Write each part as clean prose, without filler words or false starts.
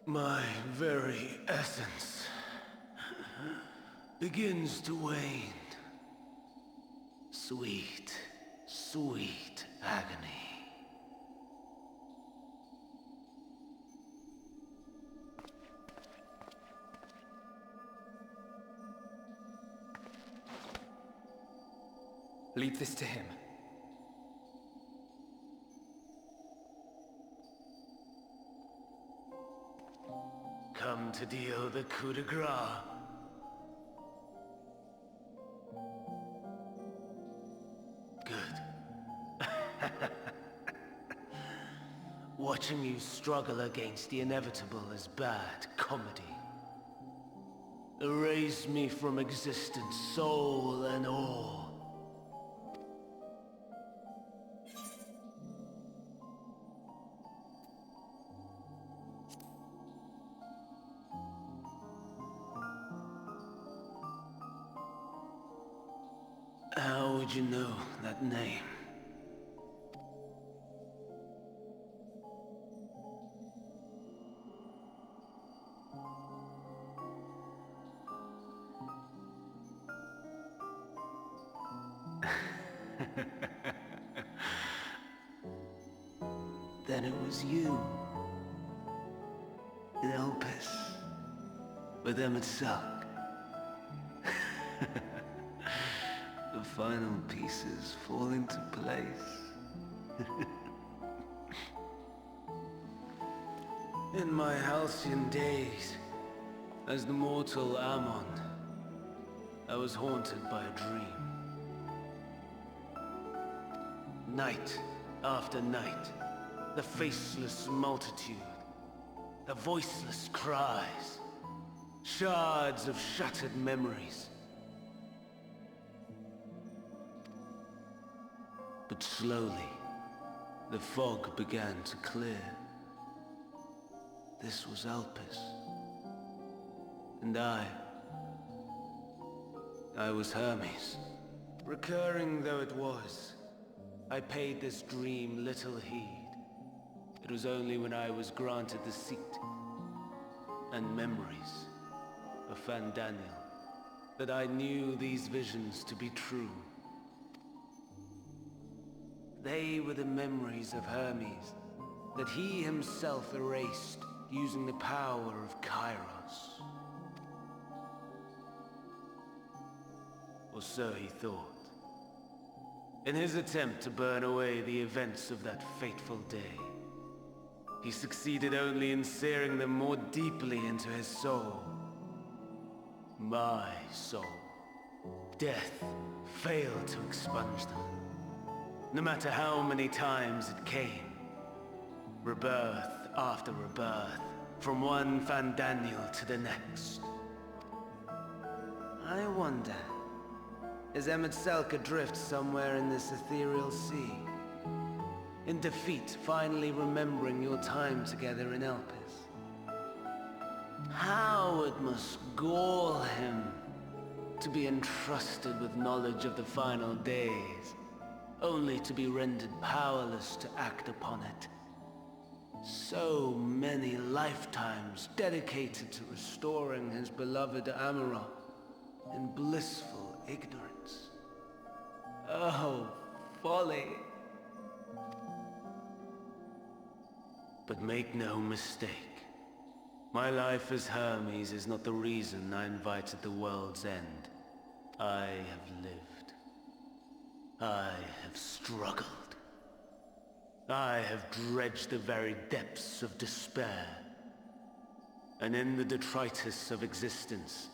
My very essence begins to wane. Sweet, sweet agony. Leave this to him. Come to deal the coup de grace. Good. Watching you struggle against the inevitable is bad comedy. Erase me from existence, soul and all. How would you know that name? Then it was you. In Elpis. With Emmett Salk. The final pieces fall into place. In my halcyon days, as the mortal Ammon, I was haunted by a dream. Night after night, the faceless multitude, the voiceless cries, shards of shattered memories. But slowly, the fog began to clear. This was Elpis. And I was Hermes. Recurring though it was, I paid this dream little heed. It was only when I was granted the seat and memories of Fandaniel that I knew these visions to be true. They were the memories of Hermes that he himself erased using the power of Kairos. Or so he thought. In his attempt to burn away the events of that fateful day, he succeeded only in searing them more deeply into his soul. My soul. Death failed to expunge them. No matter how many times it came. Rebirth after rebirth, from one Fandaniel to the next. I wonder, is Emmett Salk adrift somewhere in this ethereal sea? In defeat, finally remembering your time together in Elpis? How it must gall him to be entrusted with knowledge of the final days, only to be rendered powerless to act upon it. So many lifetimes dedicated to restoring his beloved Amarok in blissful ignorance. Oh, folly! But make no mistake, my life as Hermes is not the reason I invited the world's end. I have lived. I have struggled. I have dredged the very depths of despair. And in the detritus of existence,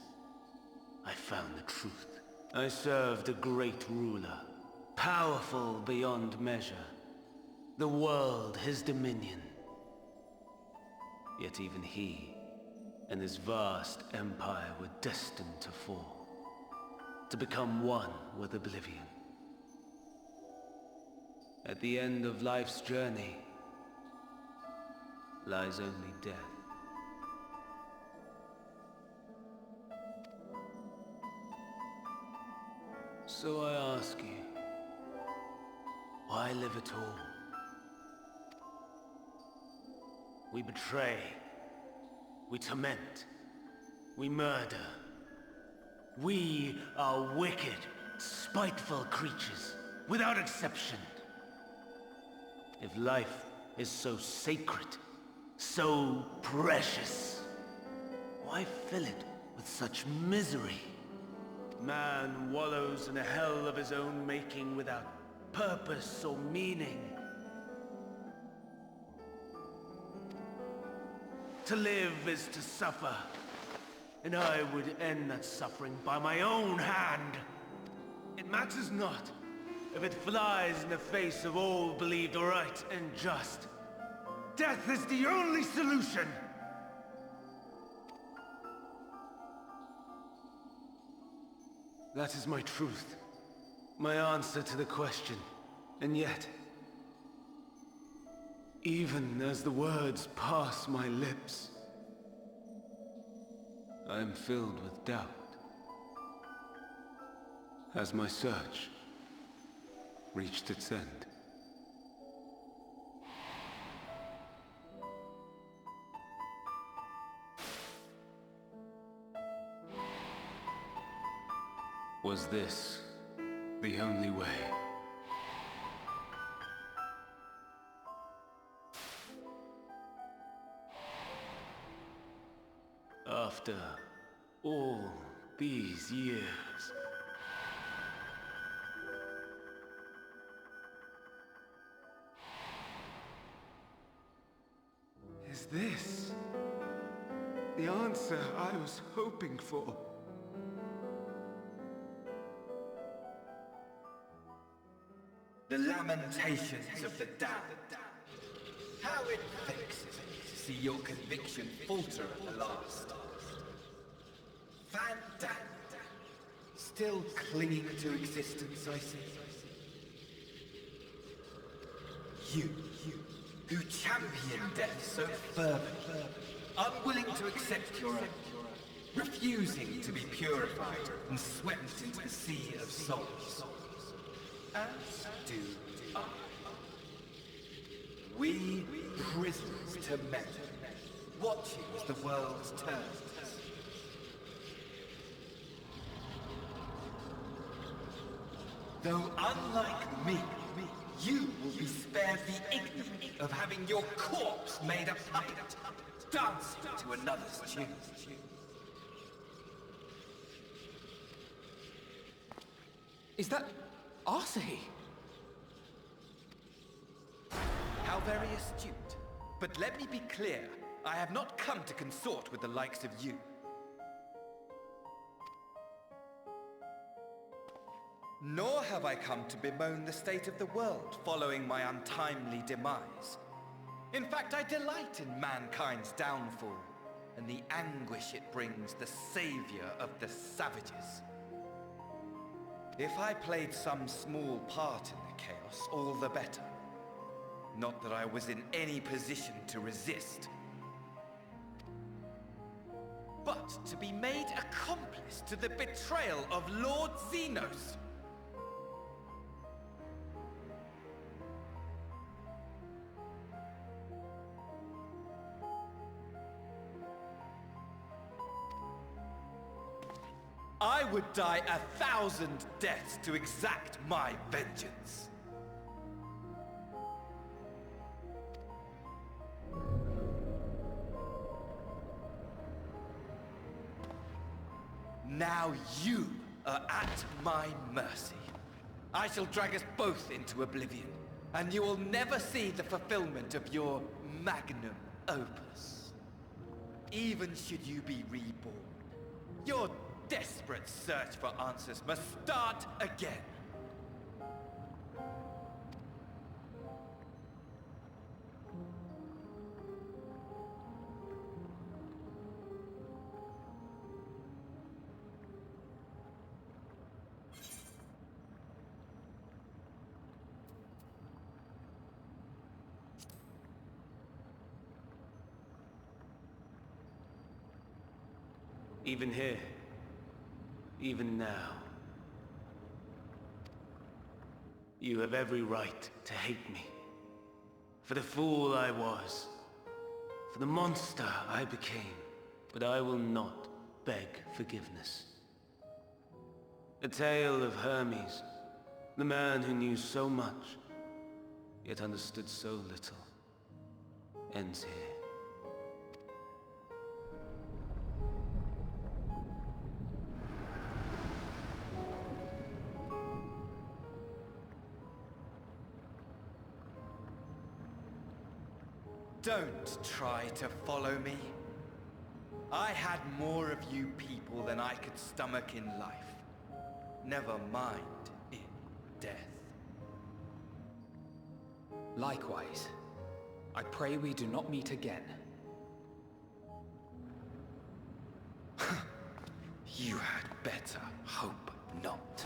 I found the truth. I served a great ruler, powerful beyond measure. The world his dominion. Yet even he and his vast empire were destined to fall, to become one with oblivion. At the end of life's journey lies only death. So I ask you, why live at all? We betray, We torment. We murder. We are wicked, spiteful creatures, without exception. If life is so sacred, so precious, why fill it with such misery? Man wallows in a hell of his own making without purpose or meaning. To live is to suffer, and I would end that suffering by my own hand. It matters not if it flies in the face of all believed right and just. Death is the only solution! That is my truth, my answer to the question. And yet, even as the words pass my lips, I am filled with doubt. Has my search reached its end? Was this the only way? After all these years, is this the answer I was hoping for? The lamentations of the damned. How it vexes me to see your conviction falter at the last. Van Damme, still clinging to existence, I see. You, who champion death so fervently, unwilling to accept your own, refusing to be purified and swept into the sea of souls. As do I. We prisoners to men, watching as the world turns. Though unlike me, you will be spared the ignominy of having your corpse made a puppet, dancing to another's tune. Is that Asahi? How very astute. But let me be clear, I have not come to consort with the likes of you. Nor have I come to bemoan the state of the world following my untimely demise. In fact, I delight in mankind's downfall, and the anguish it brings the savior of the savages. If I played some small part in the chaos, all the better. Not that I was in any position to resist. But to be made accomplice to the betrayal of Lord Zenos. I would die 1,000 deaths to exact my vengeance. Now you are at my mercy. I shall drag us both into oblivion, and you will never see the fulfillment of your magnum opus. Even should you be reborn, your desperate search for answers must start again. Even here, even now, you have every right to hate me. For the fool I was, for the monster I became. but I will not beg forgiveness. The tale of Hermes, the man who knew so much, yet understood so little, ends here. Don't try to follow me. I had more of you people than I could stomach in life. Never mind in death. Likewise. I pray we do not meet again. You had better hope not.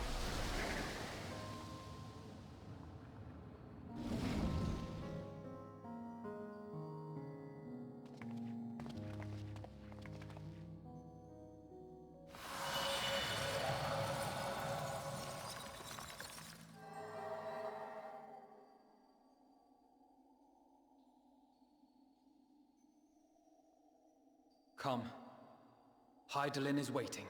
Come. Hydaelyn is waiting.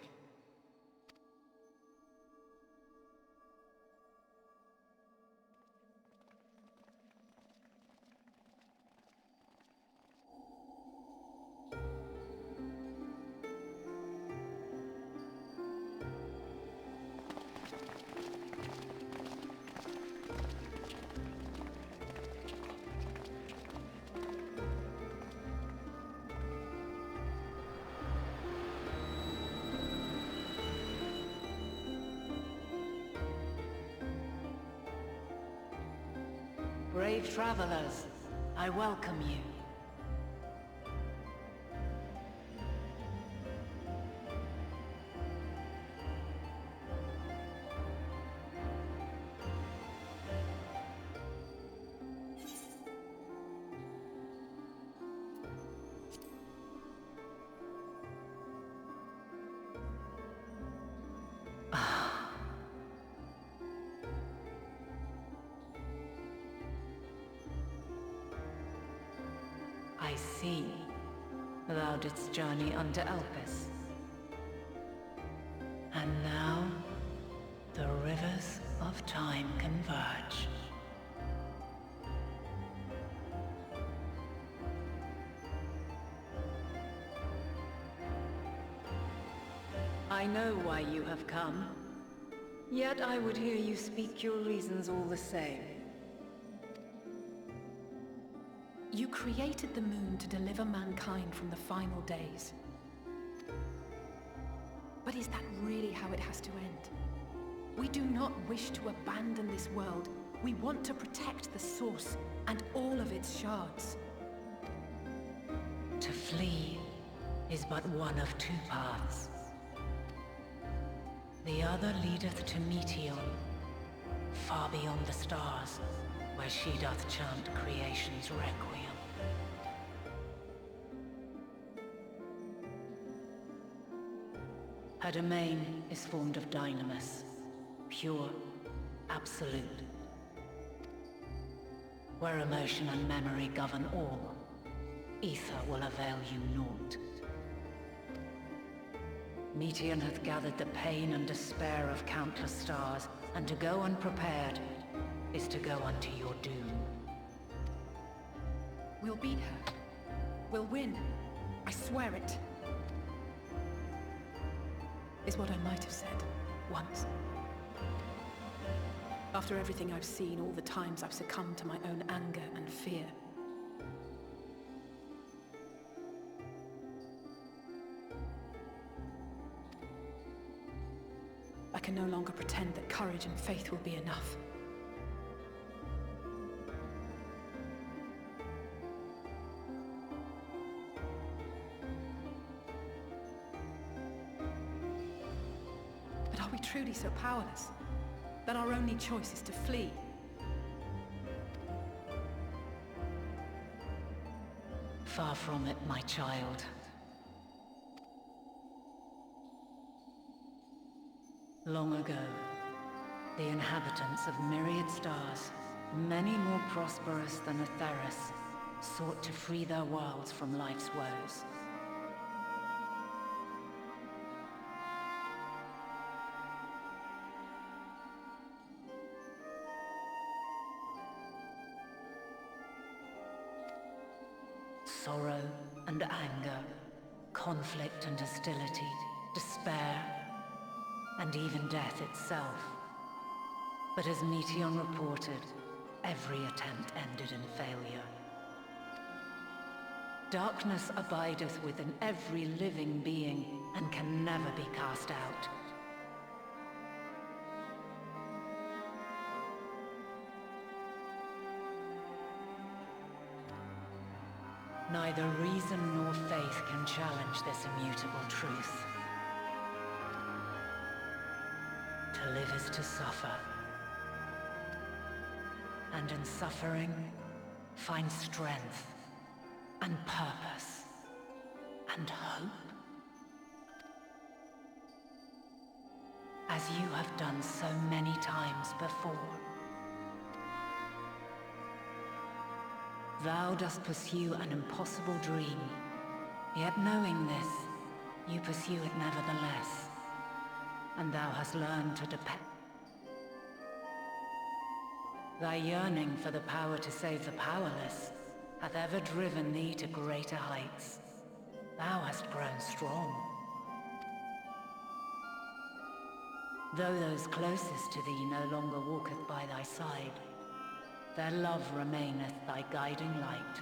Brave travelers, I welcome you. I see. Thou didst journey unto Elpis. And now, the rivers of time converge. I know why you have come. Yet I would hear you speak your reasons all the same. You created the moon to deliver mankind from the final days. But is that really how it has to end? We do not wish to abandon this world. We want to protect the source and all of its shards. To flee is but one of two paths. The other leadeth to Meteion, far beyond the stars, where she doth chant creation's requiem. Her domain is formed of dynamis, pure, absolute. Where emotion and memory govern all, ether will avail you naught. Meteion hath gathered the pain and despair of countless stars, and to go unprepared is to go unto your doom. We'll beat her. We'll win. I swear it. Is what I might have said, once. After everything I've seen, all the times I've succumbed to my own anger and fear. I can no longer pretend that courage and faith will be enough. But are we truly so powerless that our only choice is to flee? Far from it, my child. Long ago, the inhabitants of myriad stars, many more prosperous than Atheris, sought to free their worlds from life's woes. sorrow and anger, conflict and hostility, despair, and even death itself. But as Meteion reported, every attempt ended in failure. Darkness abideth within every living being and can never be cast out. Neither reason nor faith can challenge this immutable truth. To live is to suffer. And in suffering, find strength, and purpose, and hope. As you have done so many times before. Thou dost pursue an impossible dream, yet knowing this, you pursue it nevertheless, and thou hast learned to depend. Thy yearning for the power to save the powerless hath ever driven thee to greater heights. Thou hast grown strong. Though those closest to thee no longer walketh by thy side, their love remaineth thy guiding light.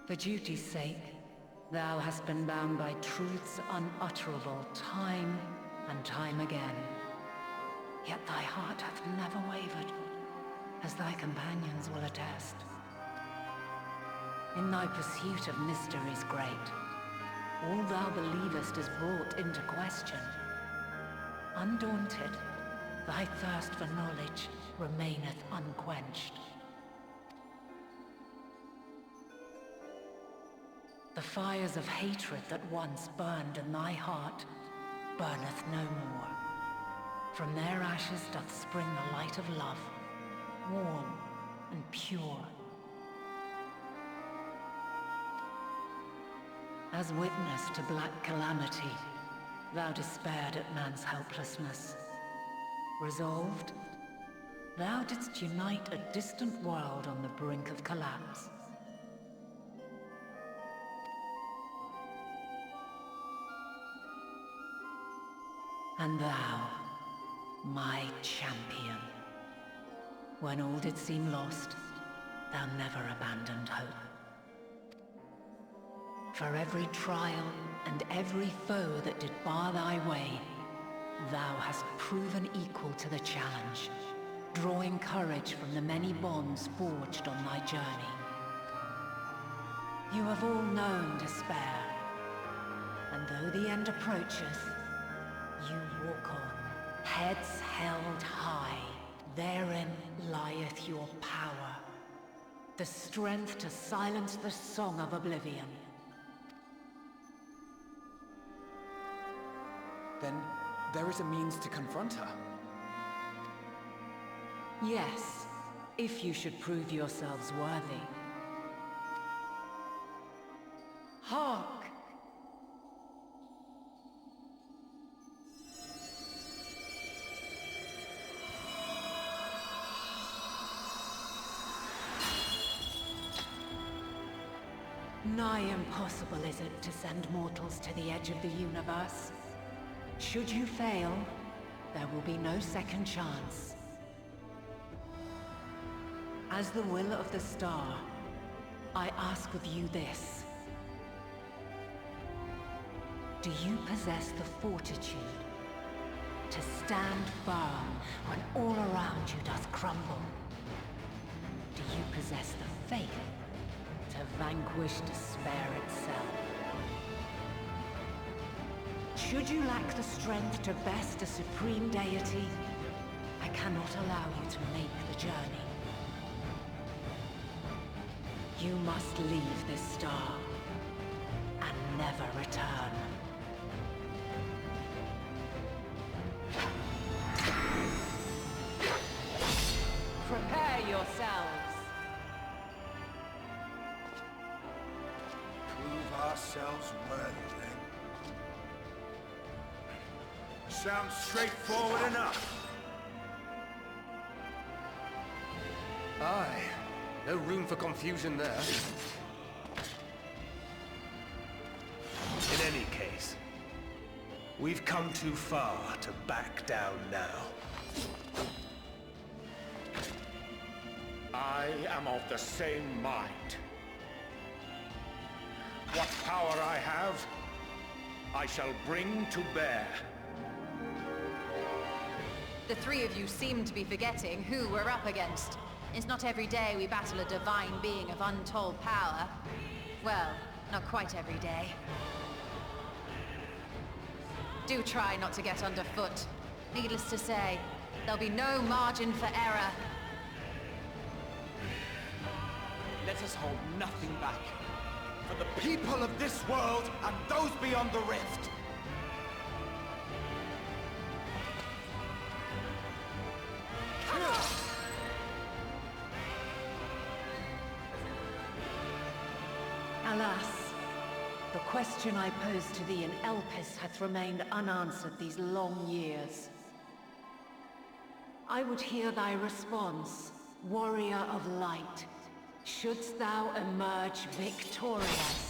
For duty's sake, thou hast been bound by truths unutterable time and time again. Yet thy heart hath never wavered, as thy companions will attest. In thy pursuit of mysteries great, all thou believest is brought into question. Undaunted, thy thirst for knowledge remaineth unquenched. The fires of hatred that once burned in thy heart burneth no more. From their ashes doth spring the light of love, warm and pure. As witness to black calamity, thou despaired at man's helplessness. Resolved, thou didst unite a distant world on the brink of collapse. And thou, my champion, when all did seem lost, thou never abandoned hope. For every trial and every foe that did bar thy way, thou hast proven equal to the challenge, drawing courage from the many bonds forged on thy journey. You have all known despair, and though the end approacheth, you walk on, heads held high. Therein lieth your power, the strength to silence the song of oblivion. Then there is a means to confront her. Yes, if you should prove yourselves worthy. Hark! Nigh impossible is it to send mortals to the edge of the universe. Should you fail, there will be no second chance. As the will of the star, I ask of you this. Do you possess the fortitude to stand firm when all around you doth crumble? Do you possess the faith to vanquish despair itself? Should you lack the strength to best a supreme deity, I cannot allow you to make the journey. You must leave this star and never return. Prepare yourselves. Prove ourselves worthy, then. Sounds straightforward enough. Aye. No room for confusion there. In any case, we've come too far to back down now. I am of the same mind. What power I have, I shall bring to bear. The three of you seem to be forgetting who we're up against. It's not every day we battle a divine being of untold power. Well, not quite every day. Do try not to get underfoot. Needless to say, there'll be no margin for error. Let us hold nothing back. For the people of this world and those beyond the rift. Alas, the question I posed to thee in Elpis hath remained unanswered these long years. I would hear thy response, warrior of light. Shouldst thou emerge victorious?